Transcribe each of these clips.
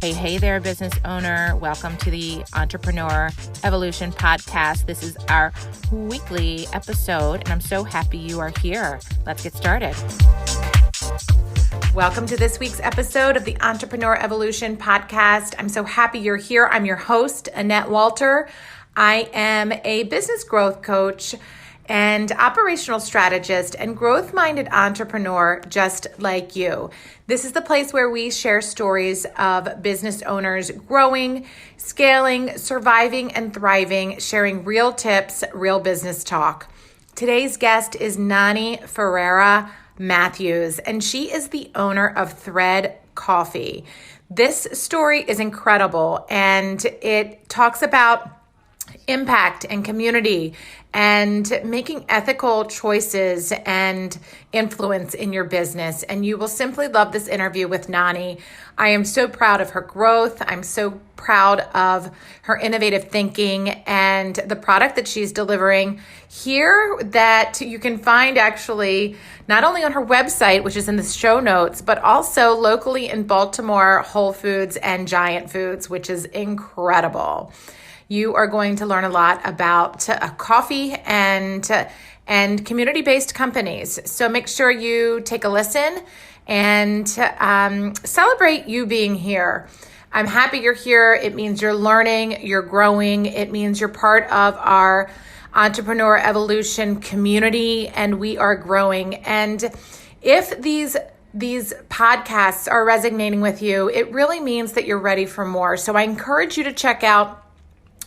Hey there, business owner. Welcome to the Entrepreneur Evolution Podcast. This is our weekly episode, and I'm so happy you are here. Let's get started. Welcome to this week's episode of the Entrepreneur Evolution Podcast. I'm so happy you're here. I'm your host, Annette Walter. I am a business growth coach and operational strategist and growth-minded entrepreneur just like you. This is the place where we share stories of business owners growing, scaling, surviving, and thriving, sharing real tips, real business talk. Today's guest is Nani Ferreira Matthews, and she is the owner of Thread Coffee. This story is incredible, and it talks about impact and community and making ethical choices and influence in your business. And you will simply love this interview with Nani. I am so proud of her growth. I'm so proud of her innovative thinking and the product that she's delivering here that you can find actually not only on her website, which is in the show notes, but also locally in Baltimore, Whole Foods and Giant Foods, which is incredible. You are going to learn a lot about coffee and community-based companies. So make sure you take a listen and celebrate you being here. I'm happy you're here. It means you're learning, you're growing. It means you're part of our Entrepreneur Evolution community, and we are growing. And if these podcasts are resonating with you, it really means that you're ready for more. So I encourage you to check out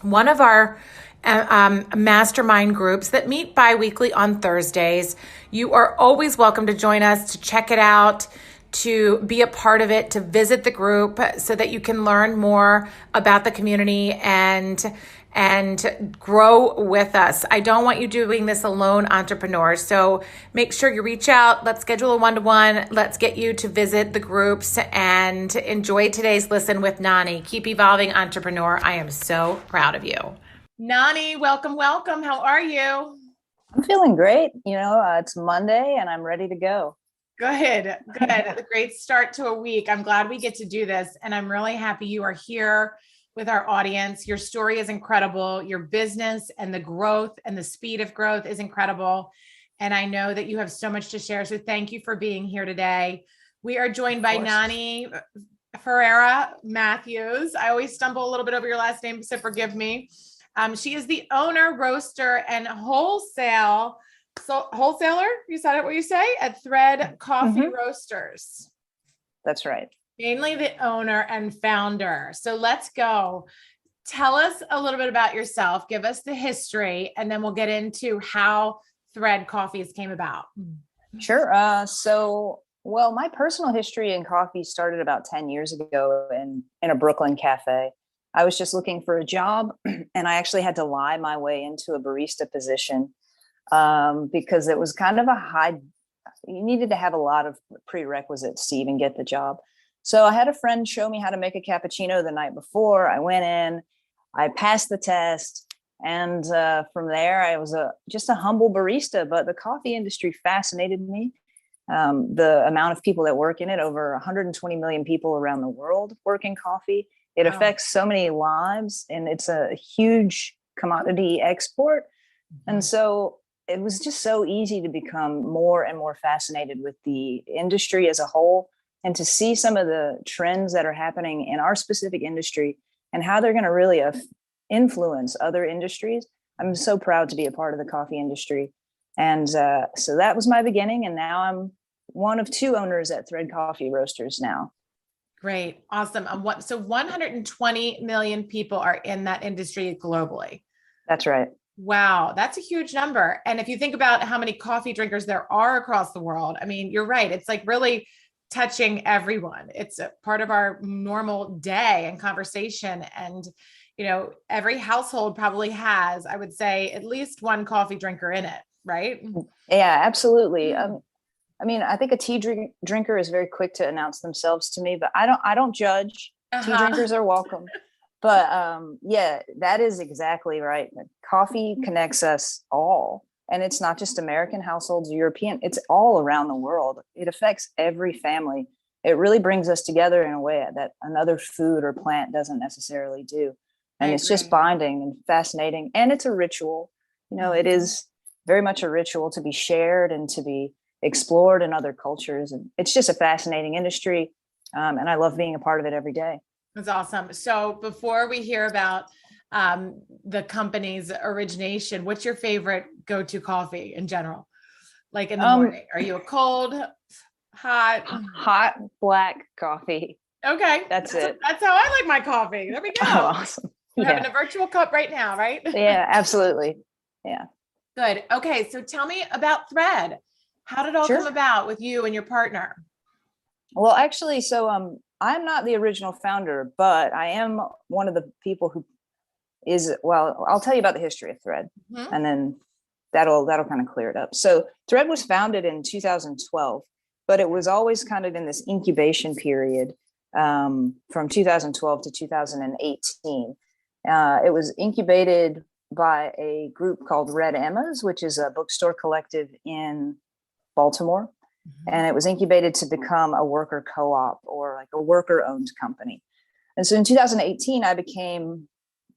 one of our mastermind groups that meet bi-weekly on Thursdays. You are always welcome to join us, to check it out, to be a part of it, to visit the group so that you can learn more about the community and grow with us. I don't want you doing this alone, entrepreneurs. So make sure you reach out. Let's schedule a one-to-one. Let's get you to visit the groups and enjoy today's listen with Nani. Keep evolving, entrepreneur. I am so proud of you. Nani, welcome. How are you? I'm feeling great. It's Monday and I'm ready to go. Good. A great start to a week. I'm glad we get to do this, and I'm really happy you are here with our audience. Your story is incredible. Your business and the growth and the speed of growth is incredible. And I know that you have so much to share. So thank you for being here today. We are joined by Nani Ferreira Matthews. I always stumble a little bit over your last name, so forgive me. She is the owner, roaster, and wholesaler. You said it what you say at Thread Coffee Roasters. That's right. Mainly the owner and founder. So let's go. Tell us a little bit about yourself. Give us the history, and then we'll get into how Thread Coffees came about. Sure. My personal history in coffee started about 10 years ago in a Brooklyn cafe. I was just looking for a job, and I actually had to lie my way into a barista position because it was kind of you needed to have a lot of prerequisites to even get the job. So I had a friend show me how to make a cappuccino the night before. I went in, I passed the test, and from there I was just a humble barista, but the coffee industry fascinated me. The amount of people that work in it, over 120 million people around the world work in coffee. It affects so many lives, and it's a huge commodity export. And so it was just so easy to become more and more fascinated with the industry as a whole, and to see some of the trends that are happening in our specific industry and how they're going to really influence other industries. I'm so proud to be a part of the coffee industry. And so that was my beginning. And now I'm one of two owners at Thread Coffee Roasters now. Great. Awesome. So 120 million people are in that industry globally. That's right. Wow. That's a huge number. And if you think about how many coffee drinkers there are across the world, I mean, you're right. It's like really touching everyone. It's a part of our normal day and conversation. And, every household probably has, I would say, at least one coffee drinker in it, right? Yeah, absolutely. I think a tea drinker is very quick to announce themselves to me, but I don't judge. Tea drinkers are welcome. But that is exactly right. Coffee connects us all. And it's not just American households, European, it's all around the world. It affects every family. it really brings us together in a way that another food or plant doesn't necessarily do. And it's just binding and fascinating. And it's a ritual. It is very much a ritual to be shared and to be explored in other cultures. And it's just a fascinating industry. And I love being a part of it every day. That's awesome. So before we hear about the company's origination, what's your favorite go-to coffee in general? Like in the morning, are you a cold, hot black coffee? Okay. That's it. That's how I like my coffee. There we go. Oh, awesome. We're having a virtual cup right now, right? Yeah, absolutely. Yeah. Good. Okay. So tell me about Thread. How did it all come about with you and your partner? Well, actually, so I'm not the original founder, but I am one of the people who is, well, I'll tell you about the history of Thread, and then that'll kind of clear it up. So Thread was founded in 2012, but it was always kind of in this incubation period from 2012 to 2018. It was incubated by a group called Red Emmas, which is a bookstore collective in Baltimore. And it was incubated to become a worker co-op or like a worker-owned company. And so in 2018, I became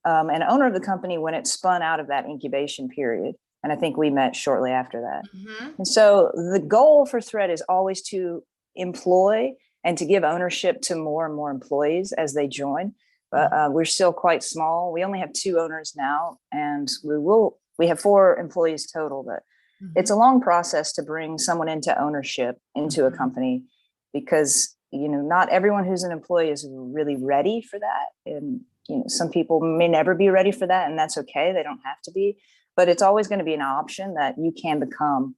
an owner of the company when it spun out of that incubation period. And I think we met shortly after that. And so the goal for Thread is always to employ and to give ownership to more and more employees as they join. But we're still quite small. We only have 2 owners now, and we have 4 employees total, but it's a long process to bring someone into ownership into a company because, not everyone who's an employee is really ready for that. And, some people may never be ready for that, and that's okay. They don't have to be, but it's always going to be an option that you can become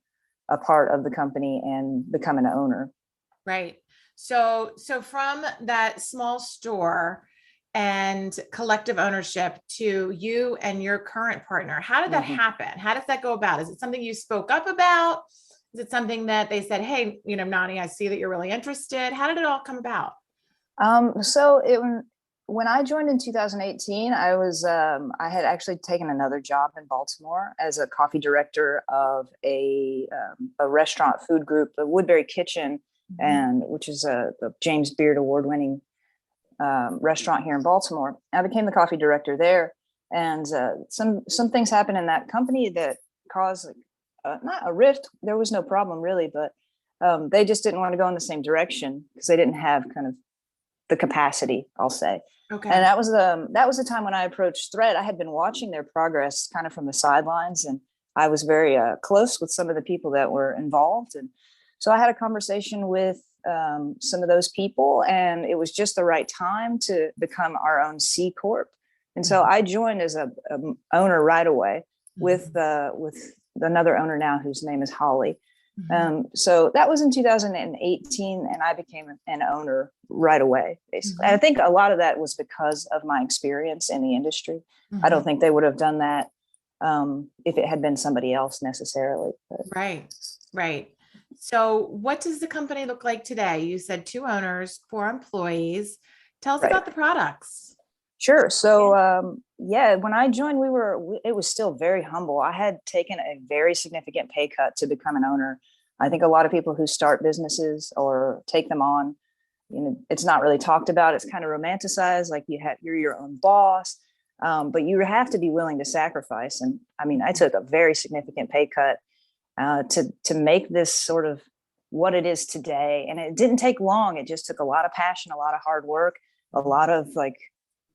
a part of the company and become an owner. Right. So from that small store and collective ownership to you and your current partner, how did that happen? How does that go about? Is it something you spoke up about? Is it something that they said, hey, Nani, I see that you're really interested? How did it all come about? When I joined in 2018, I had actually taken another job in Baltimore as a coffee director of a restaurant food group, the Woodbury Kitchen, which is the James Beard award-winning restaurant here in Baltimore. I became the coffee director there, and some things happened in that company that caused not a rift. There was no problem really, but they just didn't want to go in the same direction because they didn't have kind of the capacity, I'll say. Okay. And that was the time when I approached Thread. I had been watching their progress kind of from the sidelines, and I was very close with some of the people that were involved, and so I had a conversation with some of those people, and it was just the right time to become our own C Corp. And so I joined as a owner right away with another owner now whose name is Holly. So that was in 2018, and I became an owner right away, basically. And I think a lot of that was because of my experience in the industry. I don't think they would have done that if it had been somebody else necessarily. But. Right. So what does the company look like today? You said 2 owners, 4 employees. Tell us about the products. Sure. So, when I joined, it was still very humble. I had taken a very significant pay cut to become an owner. I think a lot of people who start businesses or take them on, it's not really talked about. It's kind of romanticized, like you're your own boss, but you have to be willing to sacrifice. And I mean, I took a very significant pay cut to make this sort of what it is today. And it didn't take long. It just took a lot of passion, a lot of hard work, a lot of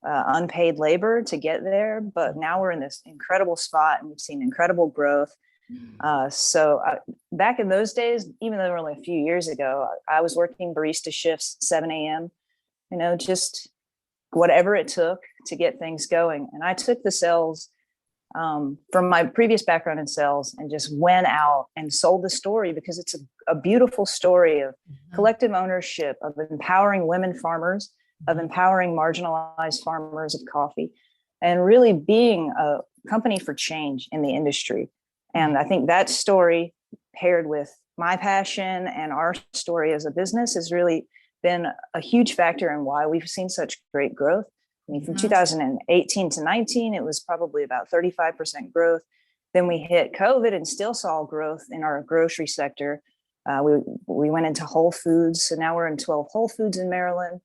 unpaid labor to get there. But now we're in this incredible spot, and we've seen incredible growth. So back in those days, even though they were only a few years ago, I was working barista shifts, 7 a.m., just whatever it took to get things going. And I took the sales from my previous background in sales and just went out and sold the story, because it's a beautiful story of collective ownership, of empowering women farmers, of empowering marginalized farmers of coffee, and really being a company for change in the industry. And I think that story, paired with my passion and our story as a business, has really been a huge factor in why we've seen such great growth. I mean, from 2018 to 19, it was probably about 35% growth. Then we hit COVID and still saw growth in our grocery sector. We went into Whole Foods, so now we're in 12 Whole Foods in Maryland.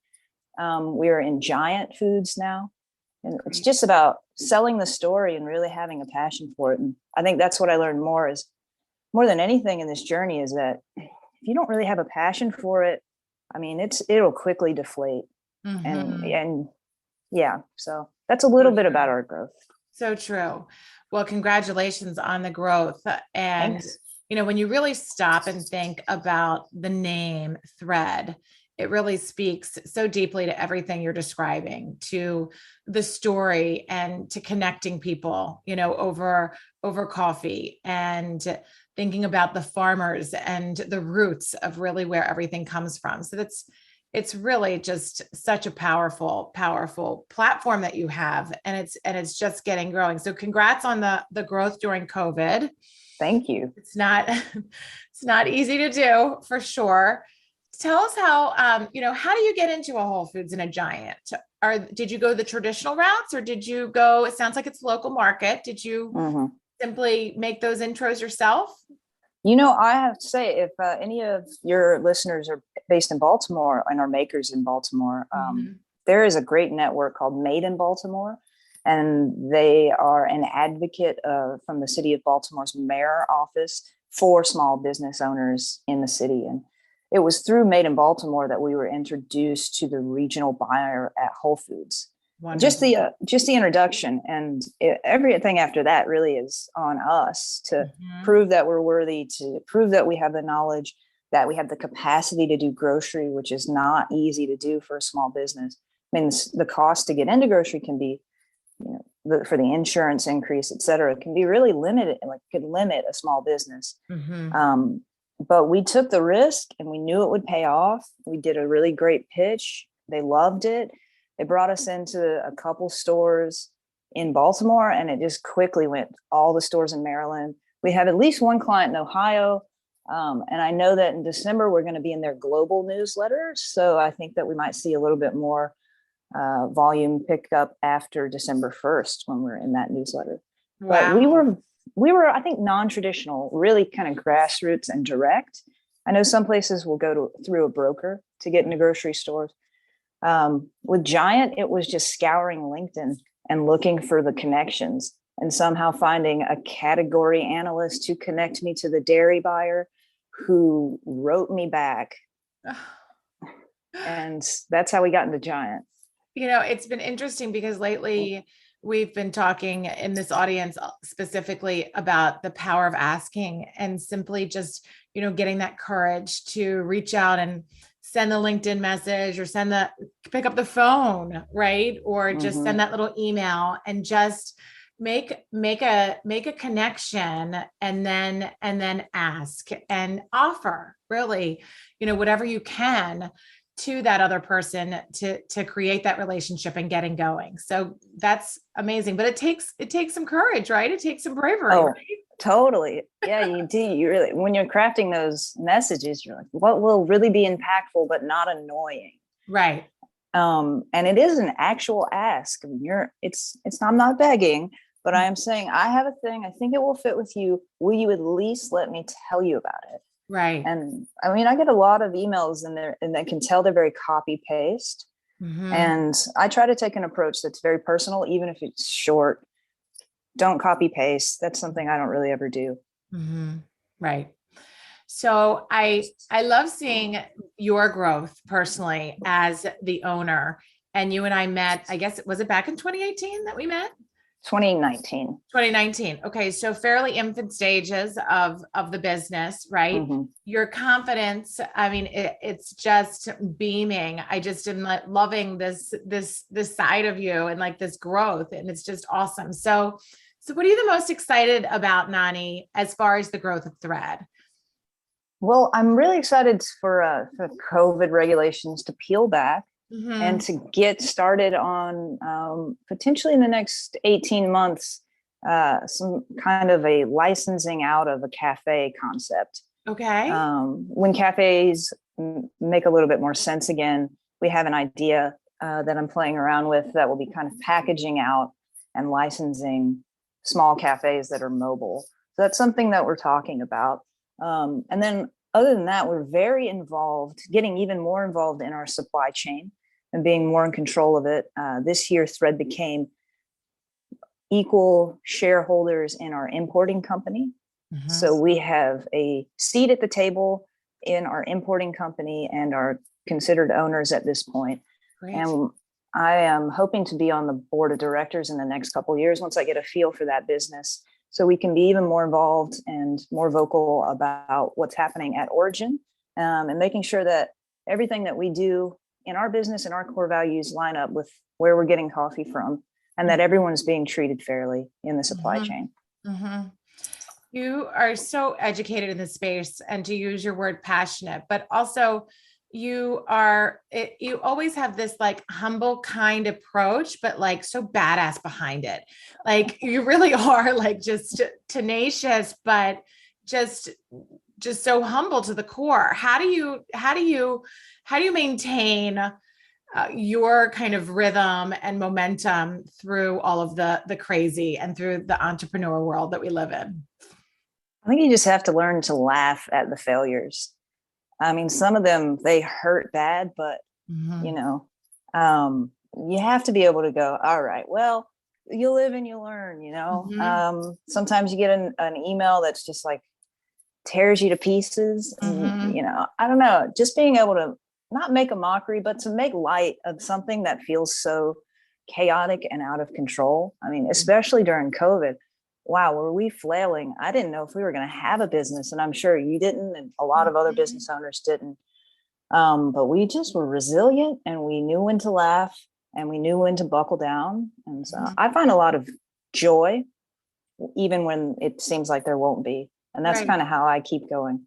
We are in Giant Foods now, and it's just about selling the story and really having a passion for it. And I think that's what I learned more than anything in this journey, is that if you don't really have a passion for it, I mean, it'll quickly deflate. And yeah, so that's a little bit about our growth. So true. Well, congratulations on the growth. And, Thanks. when you really stop and think about the name Thread, it really speaks so deeply to everything you're describing, to the story and to connecting people, over coffee, and thinking about the farmers and the roots of really where everything comes from. So it's really just such a powerful, powerful platform that you have, and it's just getting growing. So congrats on the growth during COVID. Thank you. It's not easy to do, for sure. Tell us how do you get into a Whole Foods and a Giant? Did you go the traditional routes, or did you go, it sounds like it's local market. Did you simply make those intros yourself? I have to say, if any of your listeners are based in Baltimore and are makers in Baltimore, there is a great network called Made in Baltimore, and they are an advocate from the city of Baltimore's mayor office for small business owners in the city. And it was through Made in Baltimore that we were introduced to the regional buyer at Whole Foods. Wonderful. Just the introduction, and everything after that really is on us to prove that we're worthy, to prove that we have the knowledge, that we have the capacity to do grocery, which is not easy to do for a small business. I mean, the cost to get into grocery can be, for the insurance increase, et cetera, can be really limited, like could limit a small business. But we took the risk and we knew it would pay off. We did a really great pitch. They loved it. They brought us into a couple stores in Baltimore, and it just quickly went all the stores in Maryland. We have at least one client in Ohio. And I know that in December, we're going to be in their global newsletter. So I think that we might see a little bit more volume pick up after December 1st when we're in that newsletter. Wow. But we were, I think, non-traditional, really kind of grassroots and direct. I know some places will go through a broker to get into grocery stores. With Giant, it was just scouring LinkedIn and looking for the connections, and somehow finding a category analyst to connect me to the dairy buyer who wrote me back. And that's how we got into Giant. It's been interesting because lately we've been talking in this audience specifically about the power of asking, and simply just, getting that courage to reach out and send the LinkedIn message, or pick up the phone, right? Or just send that little email and just make a connection, and then ask and offer, really, whatever you can to that other person to create that relationship and getting going. So that's amazing, but it takes some courage, right? It takes some bravery. Oh, right? Totally. Yeah, you do. You really, when you're crafting those messages, you're like, what will really be impactful, but not annoying? Right. And it is an actual ask. I mean, I'm not begging, but I am saying, I have a thing. I think it will fit with you. Will you at least let me tell you about it? Right. And I mean, I get a lot of emails in there, and I can tell they're very copy paste. And I try to take an approach that's very personal, even if it's short. Don't copy paste. That's something I don't really ever do. Right. So I love seeing your growth personally as the owner. And you and I met, I guess, was it back in 2018 that we met? 2019. 2019. Okay. So fairly infant stages of the business, right? Your confidence, I mean, it's just beaming. I just am loving this side of you, and like this growth, and it's just awesome. So what are you the most excited about, Nani, as far as the growth of Thread? Well, I'm really excited for COVID regulations to peel back. And to get started on potentially in the next 18 months, some kind of a licensing out of a cafe concept. Okay. When cafes make a little bit more sense again, we have an idea that I'm playing around with that will be kind of packaging out and licensing small cafes that are mobile. So that's something that we're talking about. And then other than that, we're very involved, getting even more involved in our supply chain and being more in control of it. This year, Thread became equal shareholders in our importing company. Mm-hmm. So we have a seat at the table in our importing company and are considered owners at this point. Great. And I am hoping to be on the board of directors in the next couple of years once I get a feel for that business, so we can be even more involved and more vocal about what's happening at origin, and making sure that everything that we do in our business and our core values line up with where we're getting coffee from, and that everyone's being treated fairly in the supply chain. Mm-hmm. You are so educated in this space, and to use your word passionate, but also you always have this like humble kind approach, but like so badass behind it. Like you really are like just tenacious, but just so humble to the core. How do you maintain your kind of rhythm and momentum through all of the crazy and through the entrepreneur world that we live in? I think you just have to learn to laugh at the failures. I mean, some of them, they hurt bad, but mm-hmm. You have to be able to go, all right, well, you live and you learn, mm-hmm. Sometimes you get an email that's just like tears you to pieces. Mm-hmm. And, I don't know, just being able to not make a mockery, but to make light of something that feels so chaotic and out of control. I mean, especially during COVID. Wow, were we flailing? I didn't know if we were going to have a business, and I'm sure you didn't, and a lot of other business owners didn't. But we just were resilient, and we knew when to laugh, and we knew when to buckle down. And so I find a lot of joy, even when it seems like there won't be. And that's kind of how I keep going.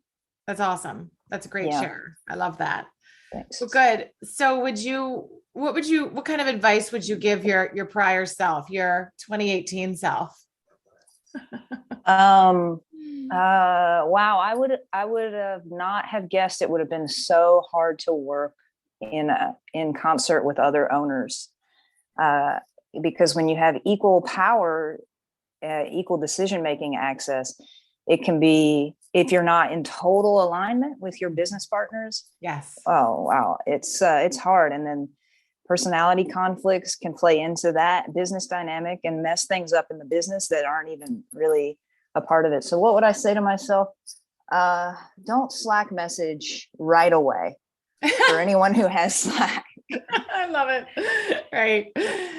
That's awesome. That's a great share. I love that. Thanks. Well, good. So what kind of advice would you give your prior self, your 2018 self? Wow, I would have not have guessed it would have been so hard to work in concert with other owners, because when you have equal power, equal decision-making access, it can be, if you're not in total alignment with your business partners. Yes. Oh, wow. It's hard. And then personality conflicts can play into that business dynamic and mess things up in the business that aren't even really a part of it. So what would I say to myself? Don't Slack message right away for anyone who has Slack. I love it. Right.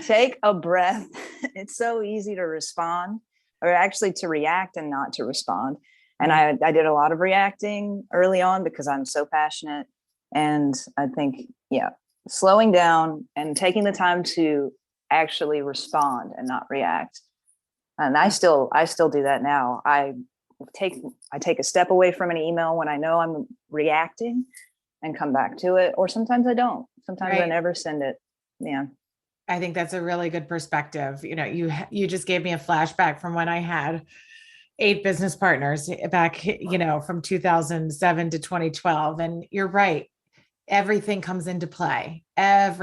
Take a breath. It's so easy to respond, or actually to react and not to respond. And I did a lot of reacting early on because I'm so passionate. And I think, slowing down and taking the time to actually respond and not react. And I still do that now. I take a step away from an email when I know I'm reacting and come back to it. Or sometimes I don't. Sometimes I never send it. Yeah. I think that's a really good perspective. You just gave me a flashback from when I had 8 business partners back, from 2007 to 2012. And you're right. Everything comes into play. And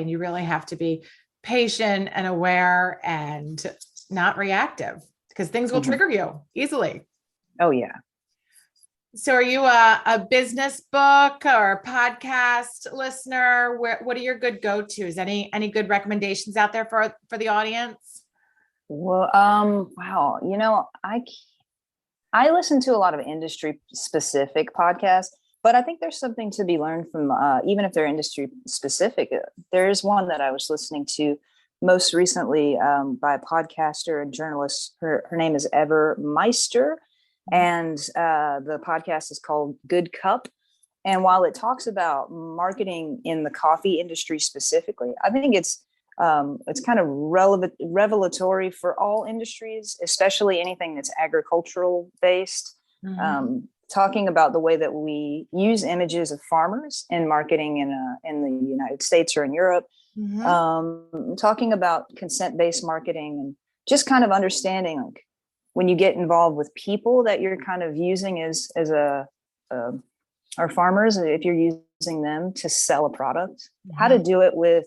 you really have to be patient and aware and not reactive, because things will trigger you easily. Oh, yeah. So are you a business book or a podcast listener? What are your good go-tos? Any good recommendations out there for the audience? Well, wow. I listen to a lot of industry specific podcasts, but I think there's something to be learned from, even if they're industry specific. There is one that I was listening to most recently by a podcaster and journalist. Her name is Ever Meister, and the podcast is called Good Cup. And while it talks about marketing in the coffee industry specifically, I think it's kind of revelatory for all industries, especially anything that's agricultural based. Talking about the way that we use images of farmers in marketing in the United States or in Europe. Talking about consent-based marketing, and just kind of understanding, like, when you get involved with people that you're kind of using as or farmers, if you're using them to sell a product, how to do it with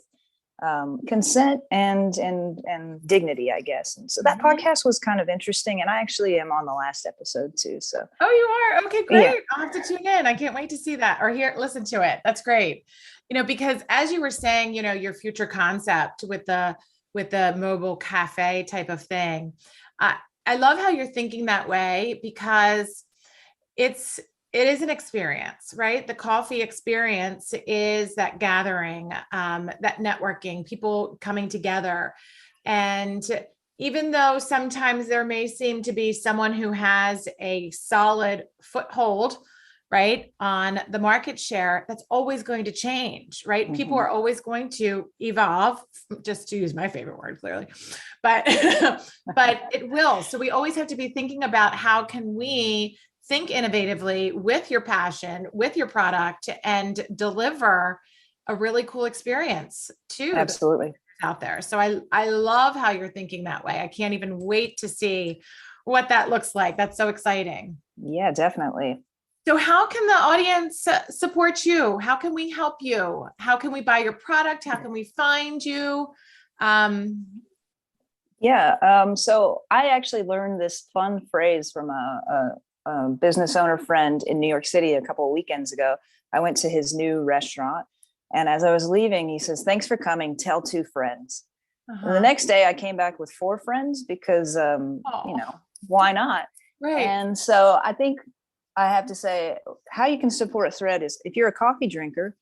consent and dignity, I guess. And so that podcast was kind of interesting. And I actually am on the last episode too. So oh, you are? Okay, great. Yeah. I'll have to tune in. I can't wait to see that or listen to it. That's great. Because as you were saying, your future concept with the mobile cafe type of thing, I love how you're thinking that way, because it is an experience, right? The coffee experience is that gathering, that networking, people coming together. And even though sometimes there may seem to be someone who has a solid foothold, right, on the market share, that's always going to change, right? Mm-hmm. People are always going to evolve, just to use my favorite word, clearly, but it will. So we always have to be thinking about how can we think innovatively with your passion, with your product, and deliver a really cool experience to absolutely out there. So I love how you're thinking that way. I can't even wait to see what that looks like. That's so exciting. Yeah, definitely. So how can the audience support you? How can we help you? How can we buy your product? How can we find you? So I actually learned this fun phrase from a business owner friend in New York City a couple of weekends ago. I went to his new restaurant, and as I was leaving, he says, "Thanks for coming. Tell 2 friends." And the next day I came back with 4 friends because, why not? Right. And so I think I have to say how you can support Thread is if you're a coffee drinker,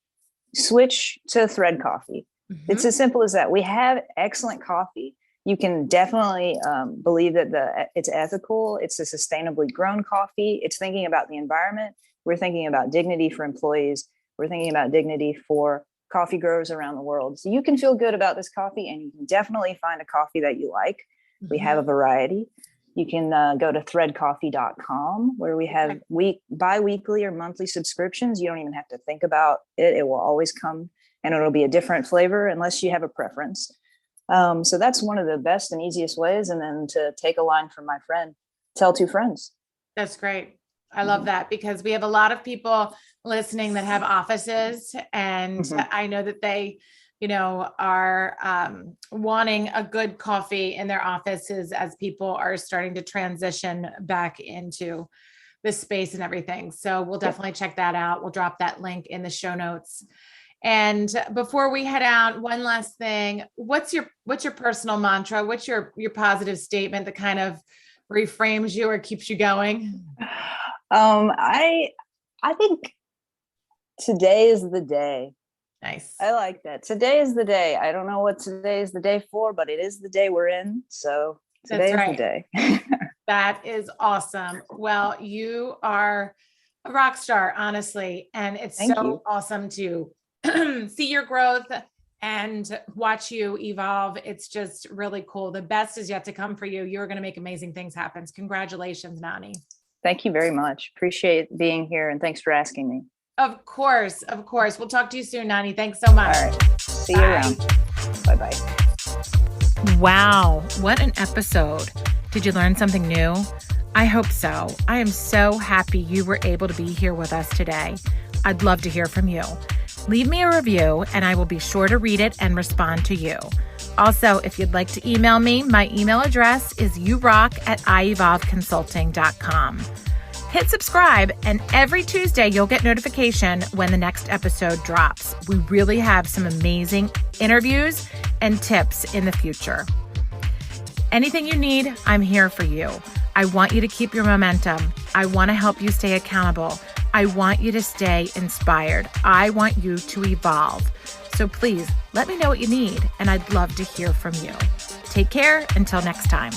switch to Thread coffee. Mm-hmm. It's as simple as that. We have excellent coffee. You can definitely believe that it's ethical. It's a sustainably grown coffee. It's thinking about the environment. We're thinking about dignity for employees. We're thinking about dignity for coffee growers around the world. So you can feel good about this coffee, and you can definitely find a coffee that you like. Mm-hmm. We have a variety. You can go to threadcoffee.com, where we have bi-weekly or monthly subscriptions. You don't even have to think about it. It will always come, and it'll be a different flavor unless you have a preference. So that's one of the best and easiest ways. And then to take a line from my friend, tell 2 friends. That's great. I love that, because we have a lot of people listening that have offices, and I know that they, are wanting a good coffee in their offices as people are starting to transition back into this space and everything. So we'll definitely check that out. We'll drop that link in the show notes. And before we head out, one last thing, what's your personal mantra? What's your positive statement that kind of reframes you or keeps you going? I think today is the day. Nice. I like that. Today is the day. I don't know what today is the day for, but it is the day we're in. So today is the day. That is awesome. Well, you are a rock star, honestly. And it's awesome to see your growth and watch you evolve. It's just really cool. The best is yet to come for you. You're going to make amazing things happen. Congratulations, Nani. Thank you very much. Appreciate being here. And thanks for asking me. Of course. We'll talk to you soon, Nani. Thanks so much. All right. See you around. Bye-bye. Wow. What an episode. Did you learn something new? I hope so. I am so happy you were able to be here with us today. I'd love to hear from you. Leave me a review and I will be sure to read it and respond to you. Also, if you'd like to email me, my email address is yourock@ievolveconsulting.com. Hit subscribe, and every Tuesday you'll get notification when the next episode drops. We really have some amazing interviews and tips in the future. Anything you need, I'm here for you. I want you to keep your momentum. I want to help you stay accountable. I want you to stay inspired. I want you to evolve. So please let me know what you need, and I'd love to hear from you. Take care until next time.